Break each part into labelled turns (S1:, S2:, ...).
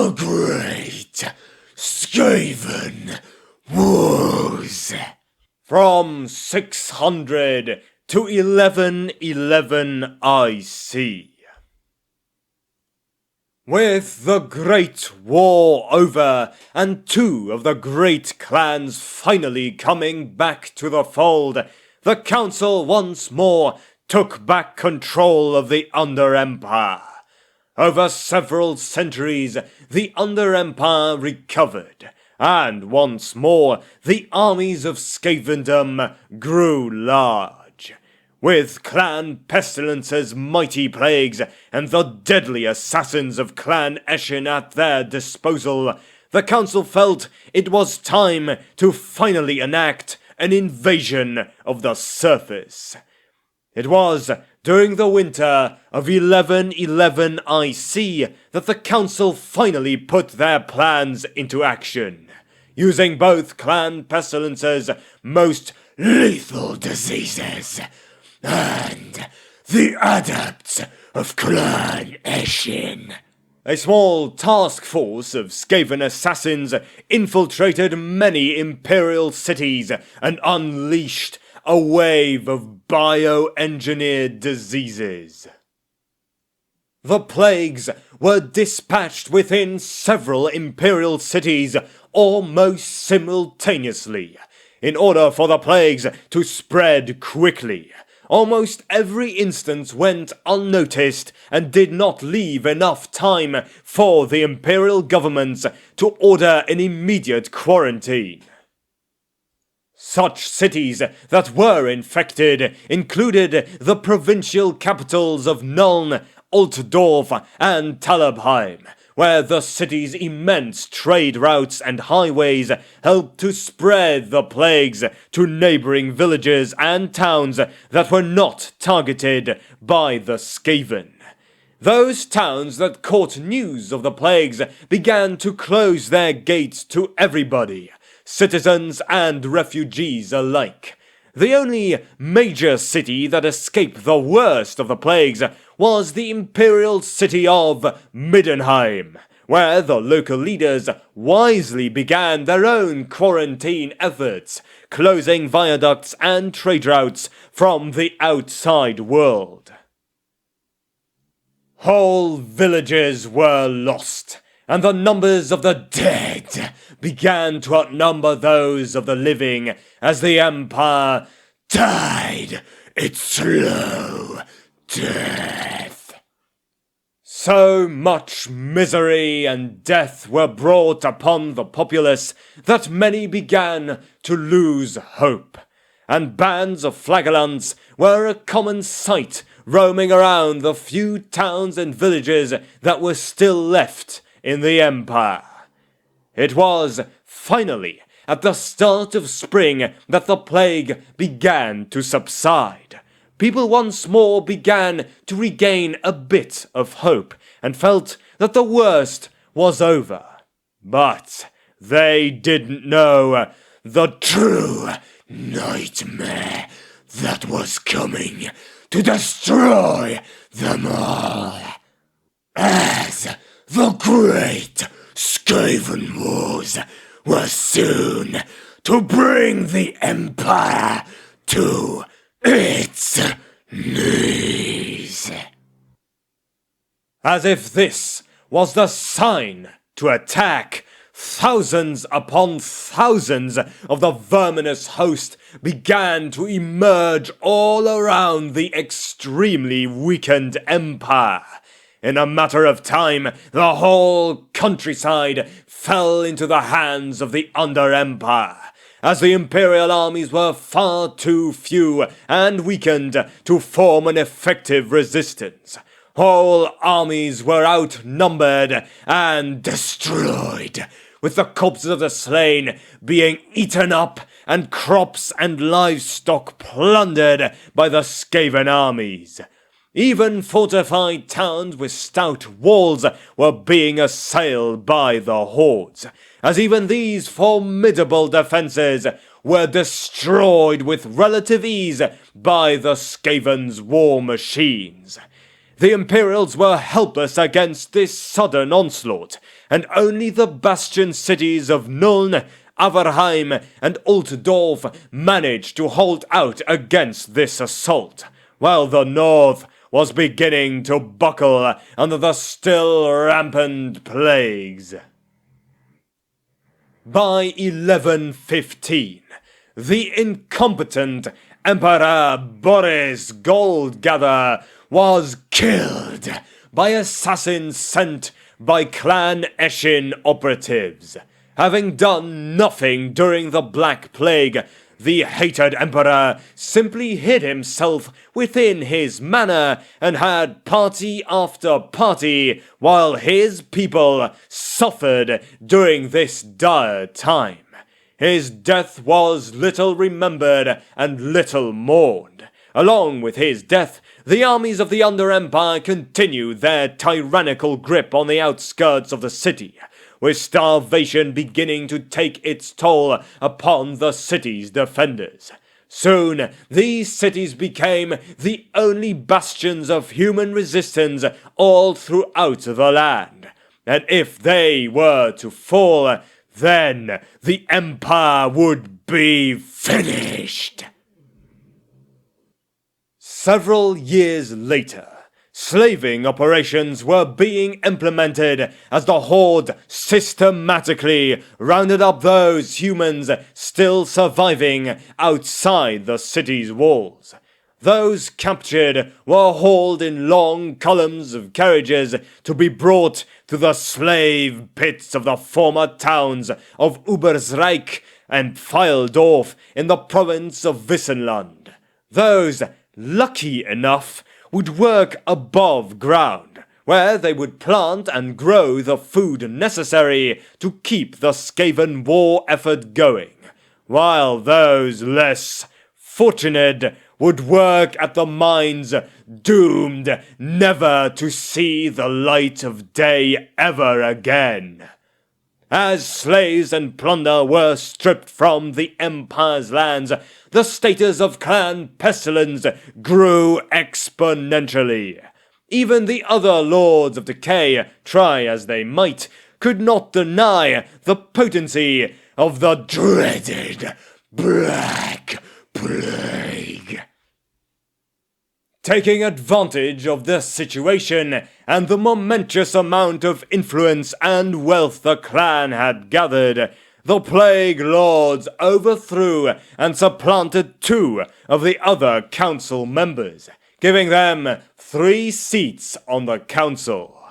S1: The Great SKAVEN Wars. From 600 to 1111 IC. With the Great War over, and two of the great clans finally coming back to the fold, the Council once more took back control of the Under Empire. Over several centuries, the Under Empire recovered, and once more the armies of Skavendom grew large. With clan pestilences, mighty plagues, and the deadly assassins of Clan Eshin at their disposal, the council felt it was time to finally enact an invasion of the surface. It was during the winter of 1111 IC that the council finally put their plans into action, using both clan pestilences' most lethal diseases and the adepts of Clan Eshin. A small task force of SKAVEN assassins infiltrated many imperial cities and unleashed a wave of bioengineered diseases. The plagues were dispatched within several imperial cities almost simultaneously. In order for the plagues to spread quickly, almost every instance went unnoticed and did not leave enough time for the imperial governments to order an immediate quarantine. Such cities that were infected included the provincial capitals of Nuln, Altdorf, and Talabheim, where the city's immense trade routes and highways helped to spread the plagues to neighboring villages and towns that were not targeted by the SKAVEN. Those towns that caught news of the plagues began to close their gates to everybody, citizens and refugees alike. The only major city that escaped the worst of the plagues was the imperial city of Middenheim, where the local leaders wisely began their own quarantine efforts, closing viaducts and trade routes from the outside world. Whole villages were lost, and the numbers of the dead began to outnumber those of the living as the Empire died its slow death. So much misery and death were brought upon the populace that many began to lose hope, and bands of flagellants were a common sight roaming around the few towns and villages that were still left in the Empire. It was, finally, at the start of spring that the plague began to subside. People once more began to regain a bit of hope and felt that the worst was over. But they didn't know the true nightmare that was coming to destroy them all. As the Great SKAVEN Wars were soon to bring the Empire to its knees. As if this was the sign to attack, thousands upon thousands of the verminous host began to emerge all around the extremely weakened Empire. In a matter of time, the whole countryside fell into the hands of the Under Empire, as the imperial armies were far too few and weakened to form an effective resistance. Whole armies were outnumbered and destroyed, with the corpses of the slain being eaten up and crops and livestock plundered by the SKAVEN armies. Even fortified towns with stout walls were being assailed by the hordes, as even these formidable defenses were destroyed with relative ease by the SKAVEN's war machines. The Imperials were helpless against this sudden onslaught, and only the bastion cities of Nuln, Averheim, and Altdorf managed to hold out against this assault, while the north was beginning to buckle under the still rampant plagues. By 1115, the incompetent Emperor Boris Goldgather was killed by assassins sent by Clan Eshin operatives. Having done nothing during the Black Plague, the hated emperor simply hid himself within his manor and had party after party while his people suffered during this dire time. His death was little remembered and little mourned. Along with his death, the armies of the Under Empire continued their tyrannical grip on the outskirts of the city, with starvation beginning to take its toll upon the city's defenders. Soon, these cities became the only bastions of human resistance all throughout the land. And if they were to fall, then the Empire would be finished. Several years later, slaving operations were being implemented as the Horde systematically rounded up those humans still surviving outside the city's walls. Those captured were hauled in long columns of carriages to be brought to the slave pits of the former towns of Ubersreich and Pfeildorf in the province of Wissenland. Those lucky enough would work above ground, where they would plant and grow the food necessary to keep the SKAVEN war effort going, while those less fortunate would work at the mines, doomed never to see the light of day ever again. As slaves and plunder were stripped from the Empire's lands, the status of Clan Pestilence grew exponentially. Even the other Lords of Decay, try as they might, could not deny the potency of the dreaded Black Plague. Taking advantage of the situation and the momentous amount of influence and wealth the clan had gathered, the Plague Lords overthrew and supplanted 2 of the other council members, giving them 3 seats on the council.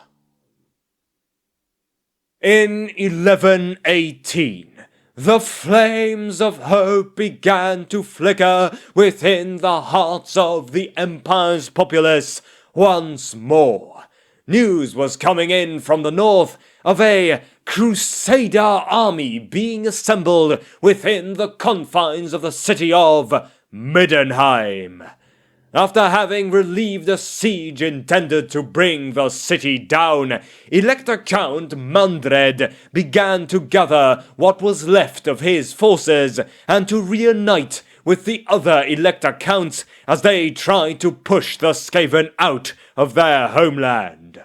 S1: In 1118, the flames of hope began to flicker within the hearts of the Empire's populace once more. News was coming in from the north of a Crusader army being assembled within the confines of the city of Middenheim. After having relieved a siege intended to bring the city down, Elector Count Mandred began to gather what was left of his forces and to reunite with the other Elector Counts as they tried to push the SKAVEN out of their homeland.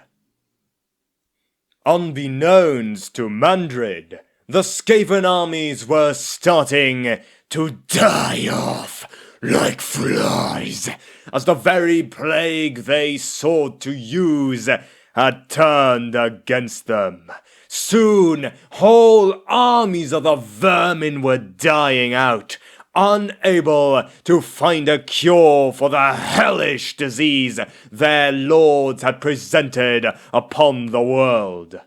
S1: Unbeknownst to Mandred, the SKAVEN armies were starting to die off like flies, as the very plague they sought to use had turned against them. Soon, whole armies of the vermin were dying out, unable to find a cure for the hellish disease their lords had presented upon the world.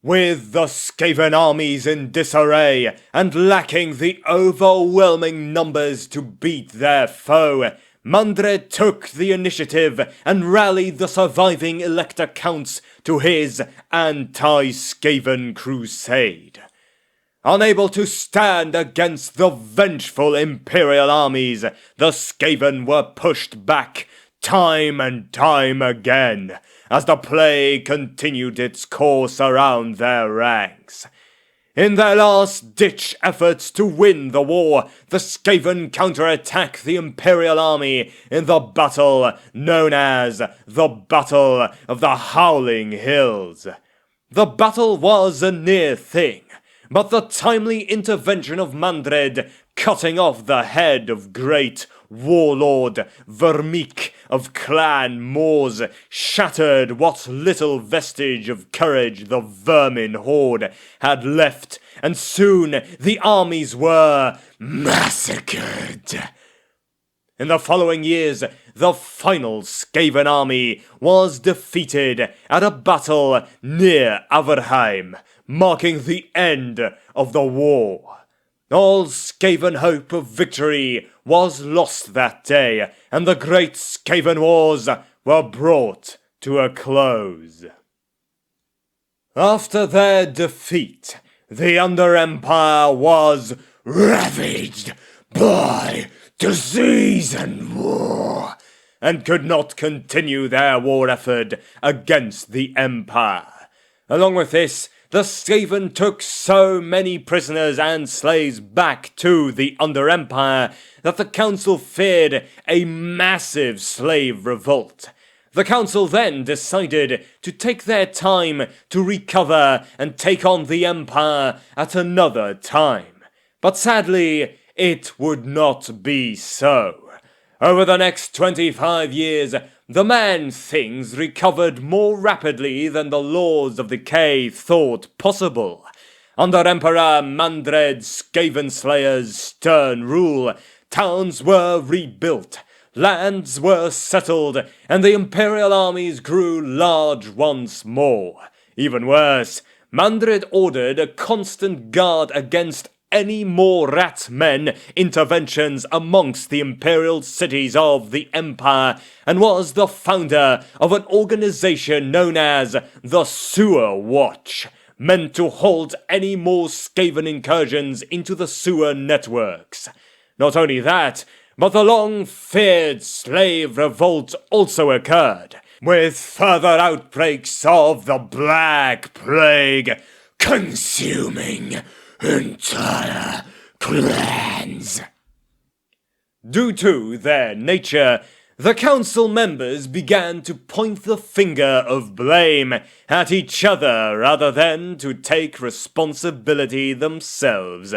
S1: With the SKAVEN armies in disarray and lacking the overwhelming numbers to beat their foe, Mandred took the initiative and rallied the surviving Elector Counts to his anti-SKAVEN crusade. Unable to stand against the vengeful Imperial armies, the SKAVEN were pushed back time and time again, as the plague continued its course around their ranks. In their last-ditch efforts to win the war, the SKAVEN counterattack the Imperial army in the battle known as the Battle of the Howling Hills. The battle was a near thing, but the timely intervention of Mandred, cutting off the head of great warlord Vermeek of Clan Moors, shattered what little vestige of courage the vermin horde had left, and soon the armies were massacred. In the following years, the final SKAVEN army was defeated at a battle near Averheim, marking the end of the war. All SKAVEN hope of victory was lost that day, and the great SKAVEN wars were brought to a close. After their defeat, the Under Empire was ravaged by disease and war, and could not continue their war effort against the Empire. Along with this, the SKAVEN took so many prisoners and slaves back to the Under Empire that the Council feared a massive slave revolt. The Council then decided to take their time to recover and take on the Empire at another time. But sadly, it would not be so. Over the next 25 years, the Man-Things recovered more rapidly than the Lords of Decay thought possible. Under Emperor Mandred's SKAVEN Slayer's stern rule, towns were rebuilt, lands were settled, and the Imperial armies grew large once more. Even worse, Mandred ordered a constant guard against any more rat men interventions amongst the imperial cities of the Empire, and was the founder of an organization known as the Sewer Watch, meant to halt any more SKAVEN incursions into the sewer networks. Not only that, but the long-feared slave revolt also occurred, with further outbreaks of the Black Plague consuming entire clans. Due to their nature, the council members began to point the finger of blame at each other rather than to take responsibility themselves.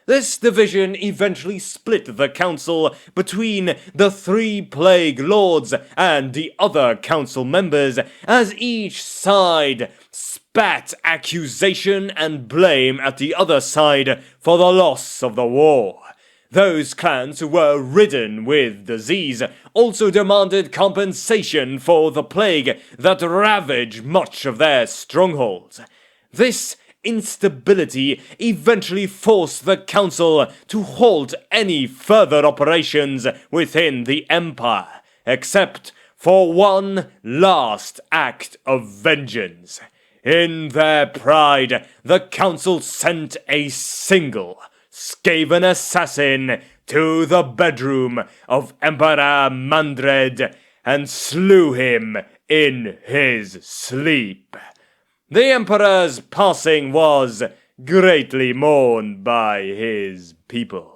S1: This division eventually split the council between the 3 plague lords and the other council members, as each side spat accusation and blame at the other side for the loss of the war. Those clans who were ridden with disease also demanded compensation for the plague that ravaged much of their strongholds. This instability eventually forced the council to halt any further operations within the Empire, except for one last act of vengeance. In their pride, the council sent a single SKAVEN assassin to the bedroom of Emperor Mandred and slew him in his sleep. The Emperor's passing was greatly mourned by his people.